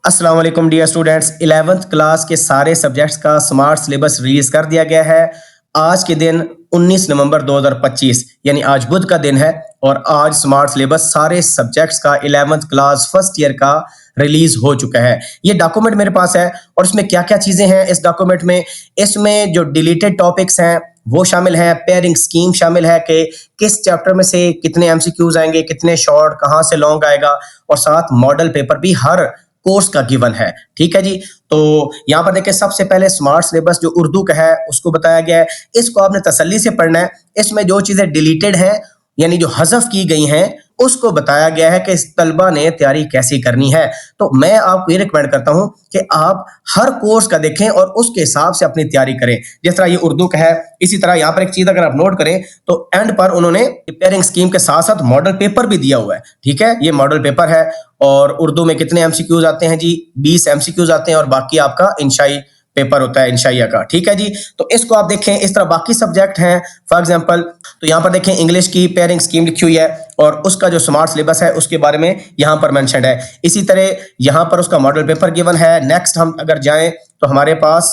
अस्सलाम वालेकुम dear students. 11th class के सारे सब्जेक्ट्स का स्मार्ट सिलेबस रिलीज कर दिया गया है। आज के दिन 19 नवंबर 2025 यानी आज बुध का दिन है और आज स्मार्ट सिलेबस सारे सब्जेक्ट्स का 11th क्लास फर्स्ट ईयर का रिलीज हो चुका है। ये डॉक्यूमेंट मेरे पास है और इसमें क्या क्या चीजें हैं इस डॉक्यूमेंट में। इसमें जो डिलीटेड टॉपिक्स हैं वो शामिल है, पेयरिंग स्कीम शामिल है कि किस चैप्टर में से कितने एमसीक्यूज आएंगे, कितने शॉर्ट, कहां से लॉन्ग आएगा, और साथ मॉडल पेपर भी हर कोर्स का गिवन है। ठीक है जी। तो यहाँ पर देखिए, सबसे पहले स्मार्ट सिलेबस जो उर्दू का है उसको बताया गया है। इसको आपने तसल्ली से पढ़ना है। इसमें जो चीजें डिलीटेड हैं यानी जो हज़फ की गई हैं उसको बताया गया है कि इस तलबा ने तैयारी कैसी करनी है। तो मैं आपको ये रिकमेंड करता हूं कि आप हर कोर्स का देखें और उसके हिसाब से अपनी तैयारी करें। जिस तरह ये उर्दू का है, इसी तरह यहाँ पर एक चीज अगर आप नोट करें तो एंड पर उन्होंने पेयरिंग स्कीम के साथ साथ मॉडल पेपर भी दिया हुआ है। ठीक है, ये मॉडल पेपर है और उर्दू में कितने एमसीक्यूज आते हैं जी? 20 एमसीक्यूज आते हैं और बाकी आपका इंशाई पेपर होता है, इंशाइया का। ठीक है जी। तो इसको आप देखें। इस तरह बाकी सब्जेक्ट हैं, फॉर एग्जांपल तो यहाँ पर देखें इंग्लिश की पेयरिंग स्कीम लिखी हुई है और उसका जो स्मार्ट सिलेबस है उसके बारे में यहाँ पर मेंशन है। इसी तरह यहाँ पर उसका मॉडल पेपर गिवन है। नेक्स्ट हम अगर जाएं तो हमारे पास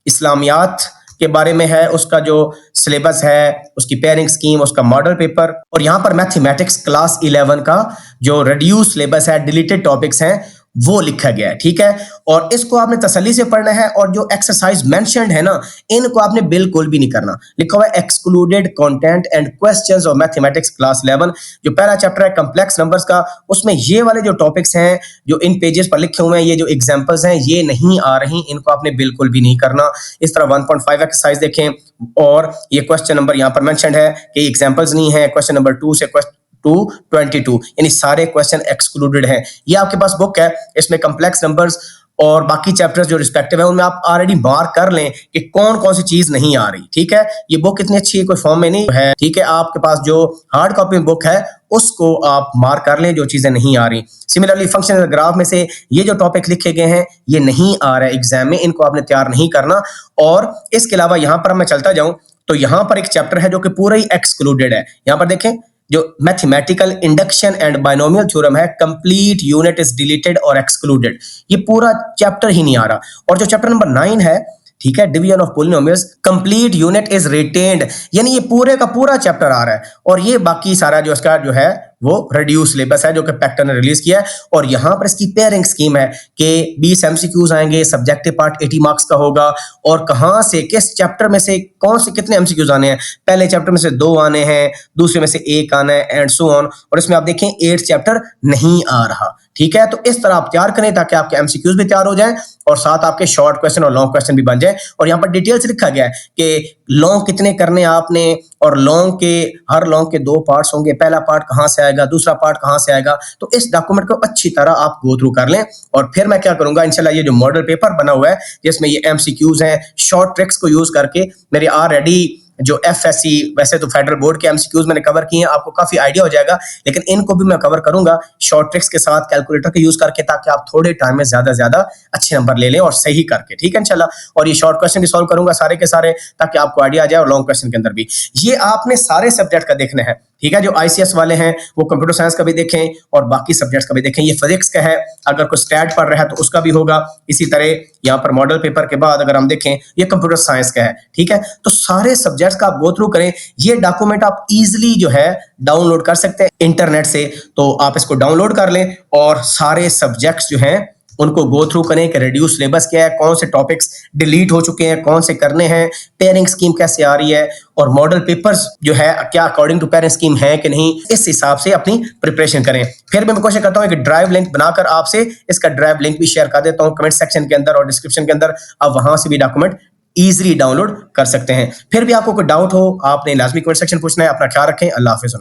इस्लामियात के बारे में है, उसका जो सिलेबस है, उसकी पेयरिंग स्कीम, उसका मॉडल पेपर, और यहाँ पर मैथमेटिक्स क्लास 11 का जो रिड्यूस सिलेबस है, डिलीटेड टॉपिक्स हैं, वो लिखा गया है। ठीक है, और इसको आपने तसल्ली से पढ़ना है और जो एक्सरसाइज मेंशन्ड है ना, इनको आपने बिल्कुल भी नहीं करना। लिखा हुआ है excluded content and questions of mathematics class 11। जो पहला चैप्टर है कॉम्प्लेक्स नंबर्स का, उसमें ये वाले जो टॉपिक्स हैं जो इन पेजेस पर लिखे हुए हैं, ये जो एग्जांपल्स हैं ये नहीं आ रही, इनको आपने बिल्कुल भी नहीं करना। इस तरह 1.5 एक्सरसाइज देखें और ये क्वेश्चन नंबर यहाँ पर मेंशन्ड है कि एग्जांपल्स नहीं है। क्वेश्चन नंबर 2 से 22 यानी सारे क्वेश्चन एक्सक्लूडेड हैं। ये आपके पास बुक है, इसमें कॉम्प्लेक्स नंबर्स और बाकी चैप्टर्स जो रिस्पेक्टिव है उनमें आप ऑलरेडी मार्क कर लें कि कौन कौन सी चीज नहीं आ रही। ठीक है, ये बुक इतनी अच्छी कोई फॉर्म में नहीं है। ठीक है, आपके पास जो हार्ड कॉपी में बुक है उसको आप मार्क कर लें जो चीजें नहीं आ रही। सिमिलरली फंक्शनल ग्राफ में से ये जो टॉपिक लिखे गए हैं ये नहीं आ रहा है एग्जाम में, इनको आपने तैयार नहीं करना। और इसके अलावा यहाँ पर मैं चलता जाऊं तो यहाँ पर एक चैप्टर है जो कि पूरा ही एक्सक्लूडेड है। यहाँ पर देखें, जो mathematical induction and binomial theorem है, कंप्लीट यूनिट इज डिलीटेड और एक्सक्लूडेड। ये पूरा चैप्टर ही नहीं आ रहा। और जो चैप्टर नंबर 9 है, ठीक है, division of polynomials, complete unit is retained, यानी ये पूरे का पूरा चैप्टर आ रहा है। और ये बाकी सारा जो इसका जो है वो रिड्यूस सिलेबस है जो कि पैक्टर ने रिलीज किया है। और यहां पर इसकी पेयरिंग स्कीम है कि 20 एमसीक्यूज आएंगे, सब्जेक्टिव पार्ट 80 मार्क्स का होगा और कहां से किस चैप्टर में से कौन से कितने एमसीक्यूज आने हैं। पहले चैप्टर में से 2 आने हैं, दूसरे में से 1 आना है, एंड सो ऑन। और इसमें आप देखें 8 चैप्टर नहीं आ रहा। ठीक है, तो इस तरह आप तैयार करें ताकि आपके एमसीक्यूज भी तैयार हो जाएं और साथ आपके शॉर्ट क्वेश्चन और लॉन्ग क्वेश्चन भी बन जाए। और यहाँ पर डिटेल से लिखा गया है कि लॉन्ग कितने करने आपने, और लॉन्ग के हर लॉन्ग के 2 पार्ट्स होंगे, पहला पार्ट कहां से आएगा, दूसरा पार्ट कहां से आएगा। तो इस डॉक्यूमेंट को अच्छी तरह आप गो थ्रू कर लें। और फिर मैं क्या करूंगा, इंशाल्लाह ये जो मॉडल पेपर बना हुआ है जिसमें ये एमसीक्यूज हैं, शॉर्ट ट्रिक्स को यूज करके मेरे ऑलरेडी जो एफएससी, वैसे तो फेडरल बोर्ड के एमसीक्यूज मैंने कवर किए हैं, आपको काफी आइडिया हो जाएगा, लेकिन इनको भी मैं कवर करूंगा शॉर्ट ट्रिक्स के साथ, कैलकुलेटर का यूज करके, ताकि आप थोड़े टाइम में ज्यादा ज्यादा अच्छे नंबर ले लें और सही करके। ठीक है इंशाल्लाह। और ये शॉर्ट क्वेश्चन भी सॉल्व करूंगा सारे के सारे ताकि आपको आइडिया आ जाए, और लॉन्ग क्वेश्चन के अंदर भी। ये आपने सारे सब्जेक्ट का देखना है। ठीक है, जो आईसीएस वाले हैं वो कंप्यूटर साइंस का भी देखें और बाकी सब्जेक्ट्स का भी देखें। ये फिजिक्स का है, अगर कोई स्टैट पढ़ रहा है तो उसका भी होगा। इसी तरह यहाँ पर मॉडल पेपर के बाद अगर हम देखें ये कंप्यूटर साइंस का है। ठीक है, तो सारे सब्जेक्ट्स का आप गो थ्रू करें। ये डॉक्यूमेंट आप इजीली जो है डाउनलोड कर सकते हैं इंटरनेट से, तो आप इसको डाउनलोड कर लें और सारे सब्जेक्ट्स जो हैं उनको गो थ्रू करें कि रिड्यूस सिलेबस क्या है, कौन से टॉपिक्स डिलीट हो चुके हैं, कौन से करने हैं, पेयरिंग स्कीम कैसे आ रही है, और मॉडल पेपर्स जो है क्या अकॉर्डिंग टू पेयरिंग स्कीम है कि नहीं, इस हिसाब से अपनी प्रिपरेशन करें। फिर मैं कोशिश करता हूं कि ड्राइव लिंक बनाकर आपसे इसका ड्राइव लिंक भी शेयर कर देता हूं कमेंट सेक्शन के अंदर और डिस्क्रिप्शन के अंदर। आप वहां से भी डॉक्यूमेंट इजीली डाउनलोड कर सकते हैं। फिर भी आपको कोई डाउट हो आपने लाजमी कमेंट सेक्शन पूछना है। अपना ख्याल रखें। अल्लाह हाफिज़।